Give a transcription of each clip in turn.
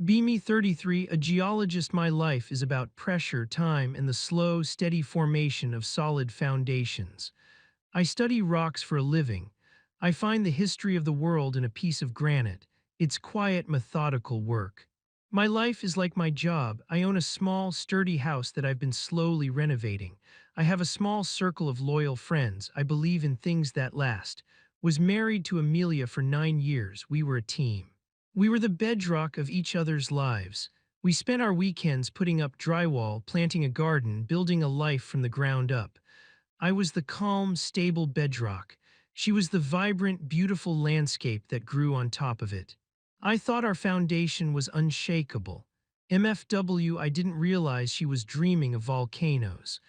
Be Me 33, a geologist. My life is about pressure, time, and the slow, steady formation of solid foundations. I study rocks for a living. I find the history of the world in a piece of granite. It's quiet, methodical work. My life is like my job. I own a small, sturdy house that I've been slowly renovating. I have a small circle of loyal friends. I believe in things that last. Was married to Amelia for 9 years. We were a team. We were the bedrock of each other's lives. We spent our weekends putting up drywall, planting a garden, building a life from the ground up. I was the calm, stable bedrock. She was the vibrant, beautiful landscape that grew on top of it. I thought our foundation was unshakable. MFW, I didn't realize she was dreaming of volcanoes.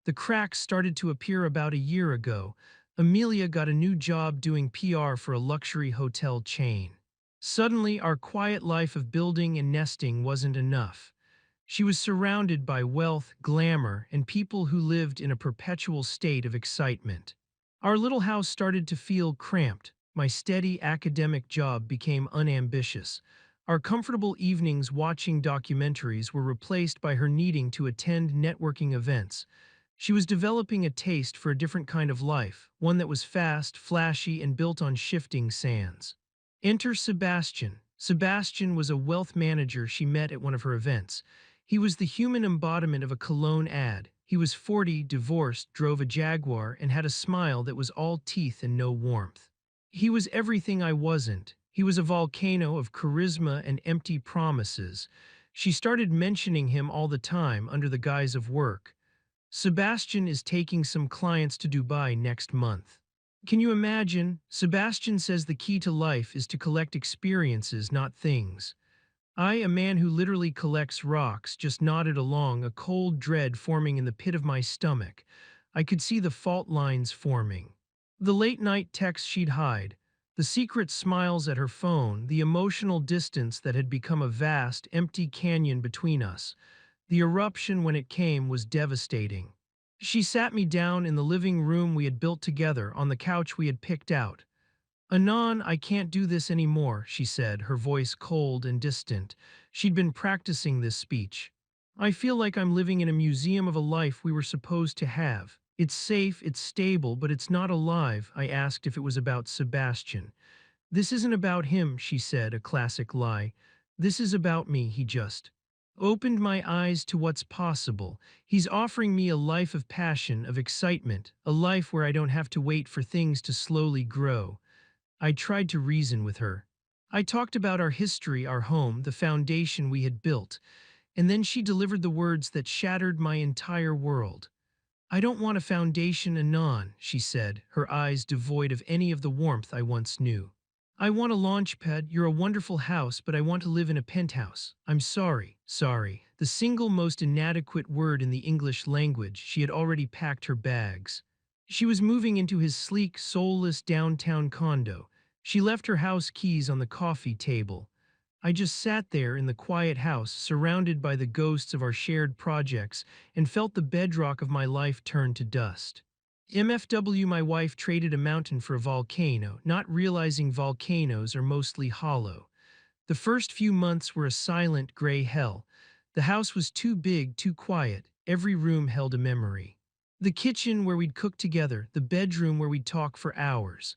The cracks started to appear about a year ago. Amelia got a new job doing PR for a luxury hotel chain. Suddenly, our quiet life of building and nesting wasn't enough. She was surrounded by wealth, glamour, and people who lived in a perpetual state of excitement. Our little house started to feel cramped. My steady academic job became unambitious. Our comfortable evenings watching documentaries were replaced by her needing to attend networking events. She was developing a taste for a different kind of life, one that was fast, flashy, and built on shifting sands. Enter Sebastian. Sebastian was a wealth manager she met at one of her events. He was the human embodiment of a cologne ad. He was 40, divorced, drove a Jaguar, and had a smile that was all teeth and no warmth. He was everything I wasn't. He was a volcano of charisma and empty promises. She started mentioning him all the time under the guise of work. Sebastian is taking some clients to Dubai next month. Can you imagine? Sebastian says the key to life is to collect experiences, not things. I, a man who literally collects rocks, just nodded along, a cold dread forming in the pit of my stomach. I could see the fault lines forming. The late-night texts she'd hide, the secret smiles at her phone, the emotional distance that had become a vast, empty canyon between us. The eruption, when it came, was devastating. She sat me down in the living room we had built together, on the couch we had picked out. Anon, I can't do this anymore, she said, her voice cold and distant. She'd been practicing this speech. I feel like I'm living in a museum of a life we were supposed to have. It's safe, it's stable, but it's not alive. I asked if it was about Sebastian. This isn't about him, she said, a classic lie. This is about me, he just opened my eyes to what's possible. He's offering me a life of passion, of excitement, a life where I don't have to wait for things to slowly grow. I tried to reason with her. I talked about our history, our home, the foundation we had built, and then she delivered the words that shattered my entire world. I don't want a foundation anon, she said, her eyes devoid of any of the warmth I once knew. I want a launch pad. You're a wonderful house, but I want to live in a penthouse. I'm sorry, sorry. The single most inadequate word in the English language. She had already packed her bags. She was moving into his sleek, soulless downtown condo. She left her house keys on the coffee table. I just sat there in the quiet house, surrounded by the ghosts of our shared projects, and felt the bedrock of my life turn to dust. MFW, my wife traded a mountain for a volcano, not realizing volcanoes are mostly hollow. The first few months were a silent, gray hell. The house was too big, too quiet. Every room held a memory. The kitchen where we'd cook together, the bedroom where we'd talk for hours.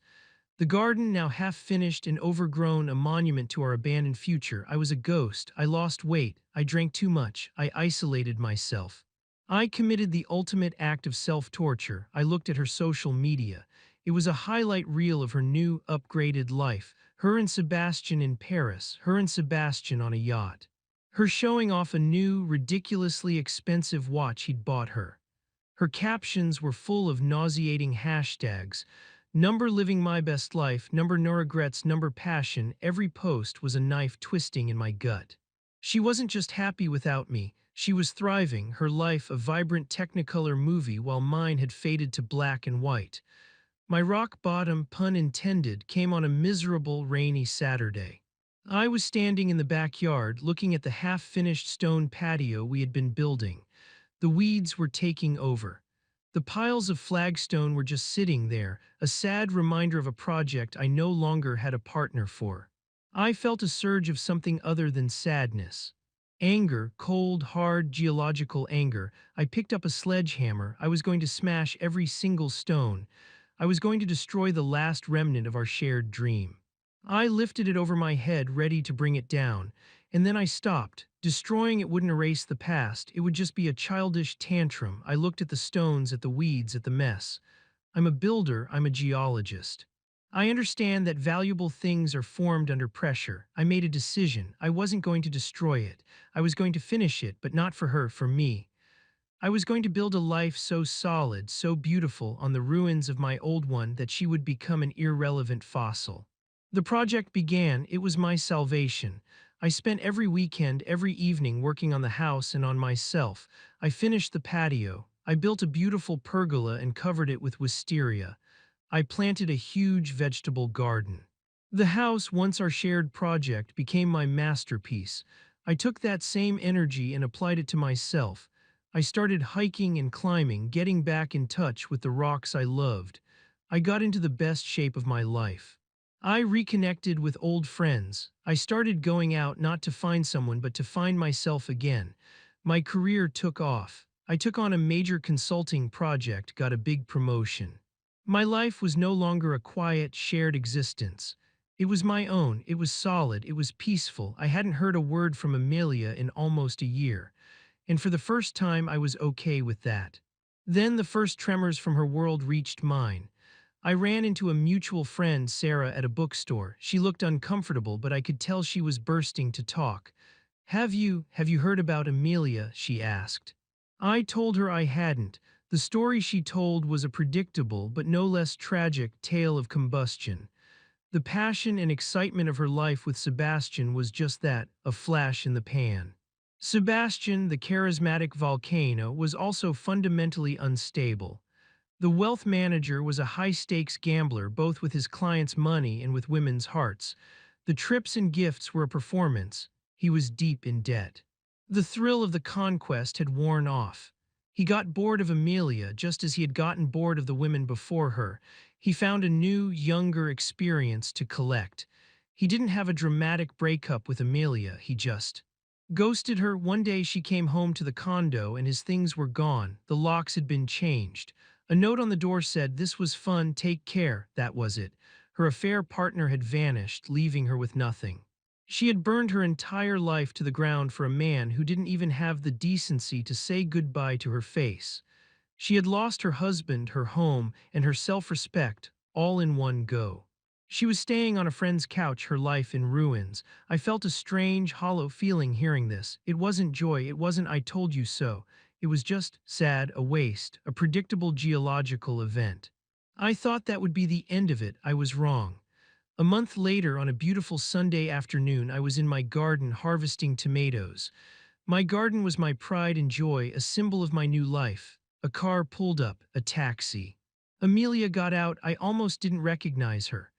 The garden, now half finished and overgrown, a monument to our abandoned future. I was a ghost. I lost weight. I drank too much. I isolated myself. I committed the ultimate act of self-torture. I looked at her social media. It was a highlight reel of her new, upgraded life. Her and Sebastian in Paris. Her and Sebastian on a yacht. Her showing off a new, ridiculously expensive watch he'd bought her. Her captions were full of nauseating hashtags. Number living my best life, number no regrets, number passion. Every post was a knife twisting in my gut. She wasn't just happy without me. She was thriving, her life a vibrant technicolor movie while mine had faded to black and white. My rock bottom, pun intended, came on a miserable, rainy Saturday. I was standing in the backyard looking at the half-finished stone patio we had been building. The weeds were taking over. The piles of flagstone were just sitting there, a sad reminder of a project I no longer had a partner for. I felt a surge of something other than sadness. Anger, cold, hard, geological anger. I picked up a sledgehammer. I was going to smash every single stone. I was going to destroy the last remnant of our shared dream. I lifted it over my head, ready to bring it down, and then I stopped. Destroying it wouldn't erase the past, it would just be a childish tantrum. I looked at the stones, at the weeds, at the mess. I'm a builder, I'm a geologist. I understand that valuable things are formed under pressure. I made a decision. I wasn't going to destroy it. I was going to finish it, but not for her, for me. I was going to build a life so solid, so beautiful on the ruins of my old one that she would become an irrelevant fossil. The project began. It was my salvation. I spent every weekend, every evening working on the house and on myself. I finished the patio. I built a beautiful pergola and covered it with wisteria. I planted a huge vegetable garden. The house, once our shared project, became my masterpiece. I took that same energy and applied it to myself. I started hiking and climbing, getting back in touch with the rocks I loved. I got into the best shape of my life. I reconnected with old friends. I started going out not to find someone but to find myself again. My career took off. I took on a major consulting project, got a big promotion. My life was no longer a quiet, shared existence. It was my own, it was solid, it was peaceful. I hadn't heard a word from Amelia in almost a year, and for the first time I was okay with that. Then the first tremors from her world reached mine. I ran into a mutual friend, Sarah, at a bookstore. She looked uncomfortable, but I could tell she was bursting to talk. Have you heard about Amelia?" she asked. I told her I hadn't. The story she told was a predictable but no less tragic tale of combustion. The passion and excitement of her life with Sebastian was just that, a flash in the pan. Sebastian, the charismatic volcano, was also fundamentally unstable. The wealth manager was a high-stakes gambler both with his clients' money and with women's hearts. The trips and gifts were a performance. He was deep in debt. The thrill of the conquest had worn off. He got bored of Amelia just as he had gotten bored of the women before her. He found a new, younger experience to collect. He didn't have a dramatic breakup with Amelia, he just ghosted her. One day she came home to the condo and his things were gone. The locks had been changed. A note on the door said, "This was fun, take care." That was it. Her affair partner had vanished, leaving her with nothing. She had burned her entire life to the ground for a man who didn't even have the decency to say goodbye to her face. She had lost her husband, her home, and her self-respect, all in one go. She was staying on a friend's couch, her life in ruins. I felt a strange, hollow feeling hearing this. It wasn't joy, it wasn't "I told you so." It was just sad, a waste, a predictable geological event. I thought that would be the end of it. I was wrong. A month later, on a beautiful Sunday afternoon, I was in my garden harvesting tomatoes. My garden was my pride and joy, a symbol of my new life. A car pulled up, a taxi. Amelia got out. I almost didn't recognize her.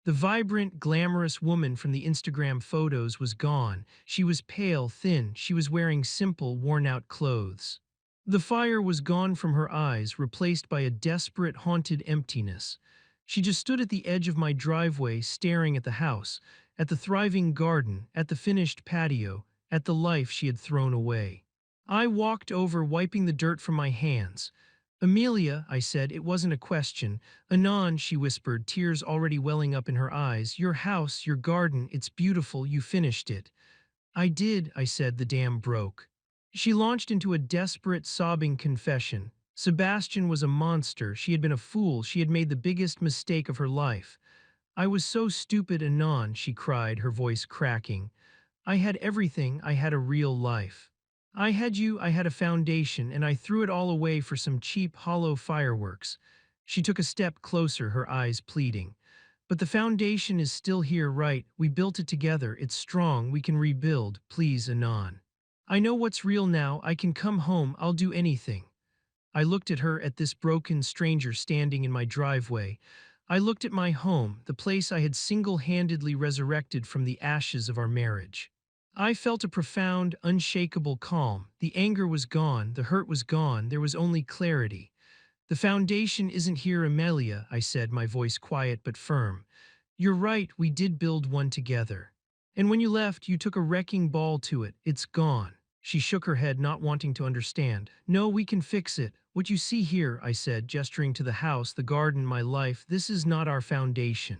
The vibrant, glamorous woman from the Instagram photos was gone. She was pale, thin. She was wearing simple, worn-out clothes. The fire was gone from her eyes, replaced by a desperate, haunted emptiness. She just stood at the edge of my driveway, staring at the house, at the thriving garden, at the finished patio, at the life she had thrown away. I walked over, wiping the dirt from my hands. "Amelia," I said. It wasn't a question. "Anon," she whispered, tears already welling up in her eyes. "Your house, your garden, it's beautiful. You finished it." "I did," I said. "The dam broke." She launched into a desperate, sobbing confession. Sebastian was a monster. She had been a fool. She had made the biggest mistake of her life. "I was so stupid, Anon," she cried, her voice cracking. "I had everything. I had a real life. I had you, I had a foundation, and I threw it all away for some cheap, hollow fireworks." She took a step closer, her eyes pleading. "But the foundation is still here, right? We built it together. It's strong. We can rebuild. Please, Anon. I know what's real now. I can come home. I'll do anything." I looked at her, at this broken stranger standing in my driveway. I looked at my home, the place I had single-handedly resurrected from the ashes of our marriage. I felt a profound, unshakable calm. The anger was gone, the hurt was gone, there was only clarity. "The foundation isn't here, Amelia," I said, my voice quiet but firm. "You're right, we did build one together. And when you left, you took a wrecking ball to it. It's gone. She shook her head, not wanting to understand. No, we can fix it. What you see here, I said, gesturing to the house, the garden, my life, this is not our foundation.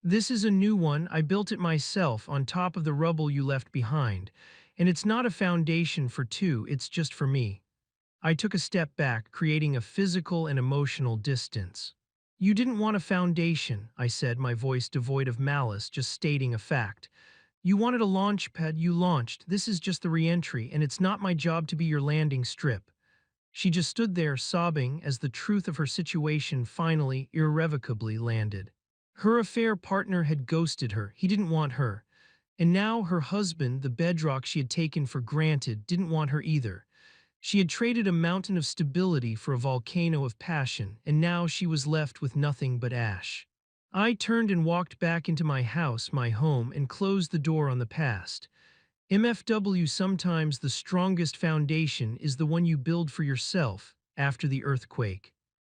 This is a new one. I built it myself on top of the rubble you left behind. And it's not a foundation for two, it's just for me. I took a step back, creating a physical and emotional distance. You didn't want a foundation, I said, my voice devoid of malice, just stating a fact. You wanted a launch pad, you launched. This is just the re-entry, and it's not my job to be your landing strip. She just stood there, sobbing, as the truth of her situation finally, irrevocably landed. Her affair partner had ghosted her. He didn't want her. And now her husband, the bedrock she had taken for granted, didn't want her either. She had traded a mountain of stability for a volcano of passion, and now she was left with nothing but ash. I turned and walked back into my house, my home, and closed the door on the past. MFW, sometimes the strongest foundation is the one you build for yourself after the earthquake.